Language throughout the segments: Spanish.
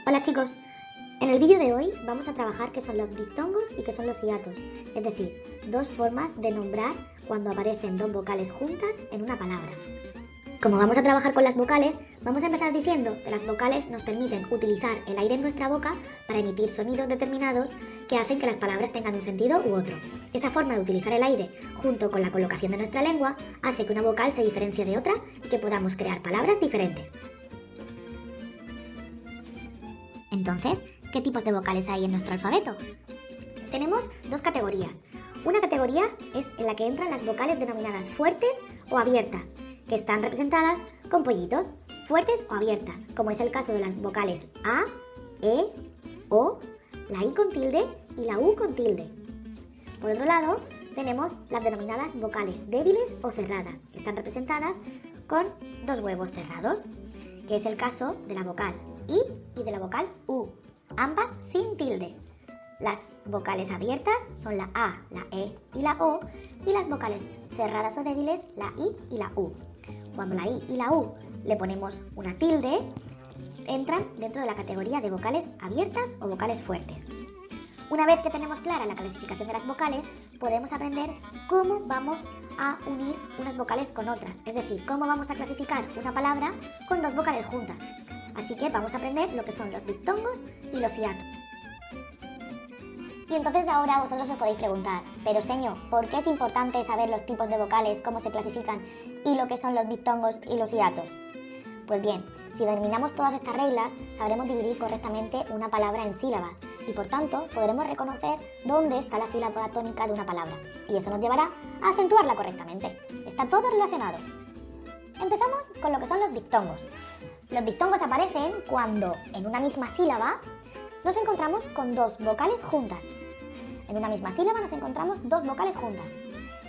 Hola chicos, en el vídeo de hoy vamos a trabajar qué son los diptongos y qué son los hiatos, es decir, dos formas de nombrar cuando aparecen dos vocales juntas en una palabra. Como vamos a trabajar con las vocales, vamos a empezar diciendo que las vocales nos permiten utilizar el aire en nuestra boca para emitir sonidos determinados que hacen que las palabras tengan un sentido u otro. Esa forma de utilizar el aire junto con la colocación de nuestra lengua hace que una vocal se diferencie de otra y que podamos crear palabras diferentes. Entonces, ¿qué tipos de vocales hay en nuestro alfabeto? Tenemos dos categorías. Una categoría es en la que entran las vocales denominadas fuertes o abiertas, que están representadas con pollitos, fuertes o abiertas, como es el caso de las vocales A, E, O, la I con tilde y la U con tilde. Por otro lado, tenemos las denominadas vocales débiles o cerradas, que están representadas con dos huevos cerrados, que es el caso de la vocal I y de la vocal U, ambas sin tilde. Las vocales abiertas son la A, la E y la O, y las vocales cerradas o débiles la I y la U. Cuando la I y la U le ponemos una tilde, entran dentro de la categoría de vocales abiertas o vocales fuertes. Una vez que tenemos clara la clasificación de las vocales, podemos aprender cómo vamos a unir unas vocales con otras, es decir, cómo vamos a clasificar una palabra con dos vocales juntas. Así que vamos a aprender lo que son los diptongos y los hiatos. Y entonces ahora vosotros os podéis preguntar, pero señor, ¿por qué es importante saber los tipos de vocales, cómo se clasifican y lo que son los diptongos y los hiatos? Pues bien, si dominamos todas estas reglas, sabremos dividir correctamente una palabra en sílabas y por tanto podremos reconocer dónde está la sílaba tónica de una palabra y eso nos llevará a acentuarla correctamente. Está todo relacionado. Empezamos con lo que son los diptongos. Los diptongos aparecen cuando en una misma sílaba nos encontramos con dos vocales juntas. En una misma sílaba nos encontramos dos vocales juntas.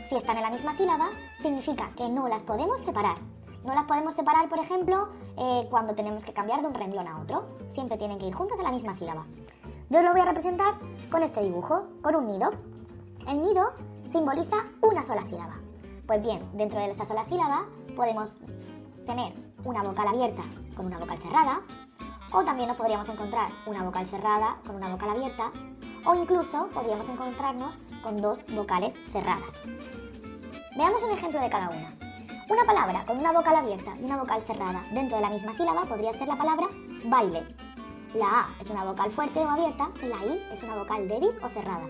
Si están en la misma sílaba, significa que no las podemos separar. No las podemos separar, por ejemplo, cuando tenemos que cambiar de un renglón a otro. Siempre tienen que ir juntas en la misma sílaba. Yo os lo voy a representar con este dibujo, con un nido. El nido simboliza una sola sílaba. Pues bien, dentro de esa sola sílaba podemos tener una vocal abierta con una vocal cerrada, o también nos podríamos encontrar una vocal cerrada con una vocal abierta, o incluso podríamos encontrarnos con dos vocales cerradas. Veamos un ejemplo de cada una. Una palabra con una vocal abierta y una vocal cerrada dentro de la misma sílaba podría ser la palabra baile. La A es una vocal fuerte o abierta y la I es una vocal débil o cerrada.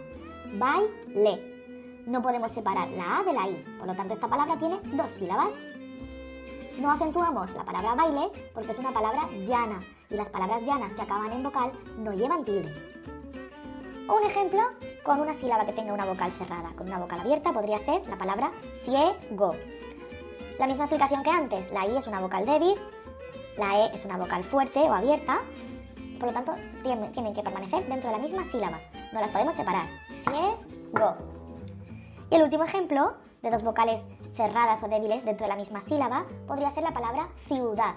Baile. No podemos separar la A de la I, por lo tanto esta palabra tiene dos sílabas. No acentuamos la palabra baile porque es una palabra llana y las palabras llanas que acaban en vocal no llevan tilde. O un ejemplo con una sílaba que tenga una vocal cerrada. Con una vocal abierta podría ser la palabra ciego. La misma explicación que antes, la I es una vocal débil, la E es una vocal fuerte o abierta, por lo tanto tienen que permanecer dentro de la misma sílaba, no las podemos separar. Ciego. Y el último ejemplo de dos vocales cerradas o débiles dentro de la misma sílaba podría ser la palabra ciudad.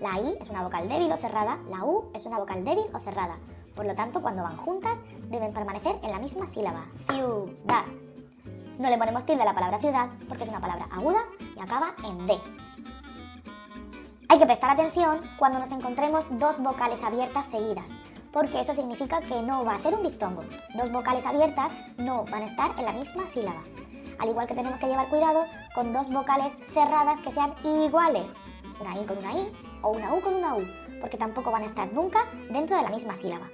La I es una vocal débil o cerrada, la U es una vocal débil o cerrada. Por lo tanto, cuando van juntas, deben permanecer en la misma sílaba. Ciudad. No le ponemos tilde a la palabra ciudad porque es una palabra aguda y acaba en D. Hay que prestar atención cuando nos encontremos dos vocales abiertas seguidas, porque eso significa que no va a ser un diptongo. Dos vocales abiertas no van a estar en la misma sílaba. Al igual que tenemos que llevar cuidado con dos vocales cerradas que sean iguales, una I con una I o una U con una U, porque tampoco van a estar nunca dentro de la misma sílaba.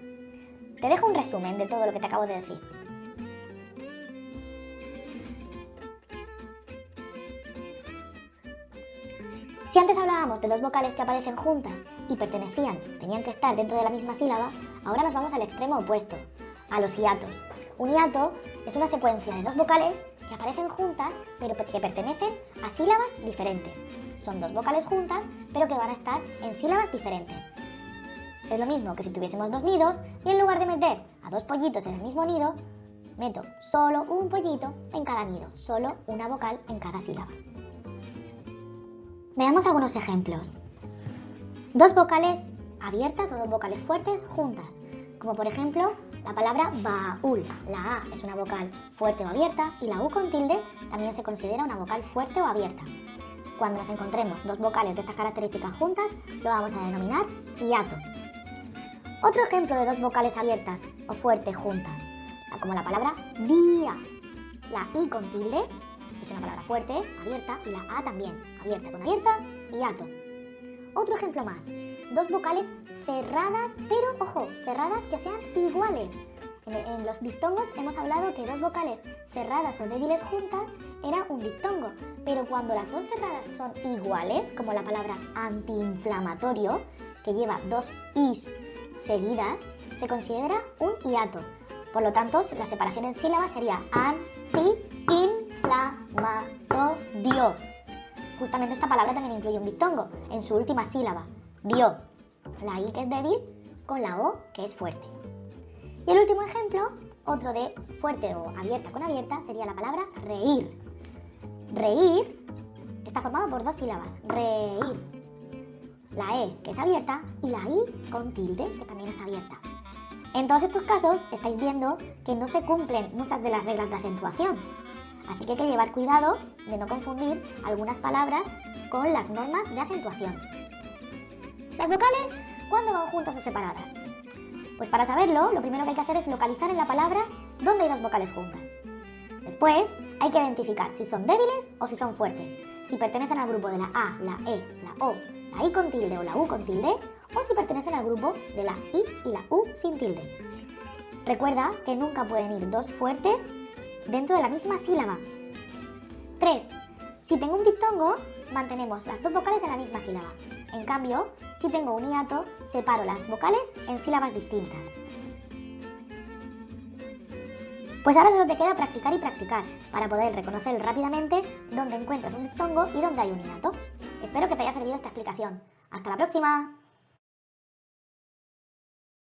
Te dejo un resumen de todo lo que te acabo de decir. Si antes hablábamos de dos vocales que aparecen juntas y tenían que estar dentro de la misma sílaba, ahora nos vamos al extremo opuesto, a los hiatos. Un hiato es una secuencia de dos vocales que aparecen juntas pero que pertenecen a sílabas diferentes. Son dos vocales juntas pero que van a estar en sílabas diferentes. Es lo mismo que si tuviésemos dos nidos y en lugar de meter a dos pollitos en el mismo nido, meto solo un pollito en cada nido, solo una vocal en cada sílaba. Veamos algunos ejemplos. Dos vocales abiertas o dos vocales fuertes juntas, como por ejemplo la palabra baúl. La A es una vocal fuerte o abierta y la U con tilde también se considera una vocal fuerte o abierta. Cuando nos encontremos dos vocales de estas características juntas, lo vamos a denominar hiato. Otro ejemplo de dos vocales abiertas o fuertes juntas, como la palabra día. La I con tilde es una palabra fuerte, abierta, y la A también, abierta con abierta y ato. Otro ejemplo más, dos vocales cerradas, pero ojo, cerradas que sean iguales. En los diptongos hemos hablado que dos vocales cerradas o débiles juntas era un diptongo, pero cuando las dos cerradas son iguales, como la palabra antiinflamatorio, que lleva dos is seguidas, se considera un hiato. Por lo tanto, la separación en sílabas sería anti-inflamatorio. Justamente esta palabra también incluye un diptongo en su última sílaba, dio. La I que es débil con la O que es fuerte. Y el último ejemplo, otro de fuerte o abierta con abierta, sería la palabra reír. Reír está formado por dos sílabas, reír. La E que es abierta y la I con tilde que también es abierta. En todos estos casos estáis viendo que no se cumplen muchas de las reglas de acentuación, así que hay que llevar cuidado de no confundir algunas palabras con las normas de acentuación. Las vocales, ¿cuándo van juntas o separadas? Pues para saberlo, lo primero que hay que hacer es localizar en la palabra dónde hay dos vocales juntas. Después, hay que identificar si son débiles o si son fuertes, si pertenecen al grupo de la A, la E, la O, la I con tilde o la U con tilde, o si pertenecen al grupo de la I y la U sin tilde. Recuerda que nunca pueden ir dos fuertes dentro de la misma sílaba. 3. Si tengo un diptongo, mantenemos las dos vocales en la misma sílaba. En cambio, si tengo un hiato, separo las vocales en sílabas distintas. Pues ahora solo te queda practicar y practicar para poder reconocer rápidamente dónde encuentras un diptongo y dónde hay un hiato. Espero que te haya servido esta explicación. ¡Hasta la próxima!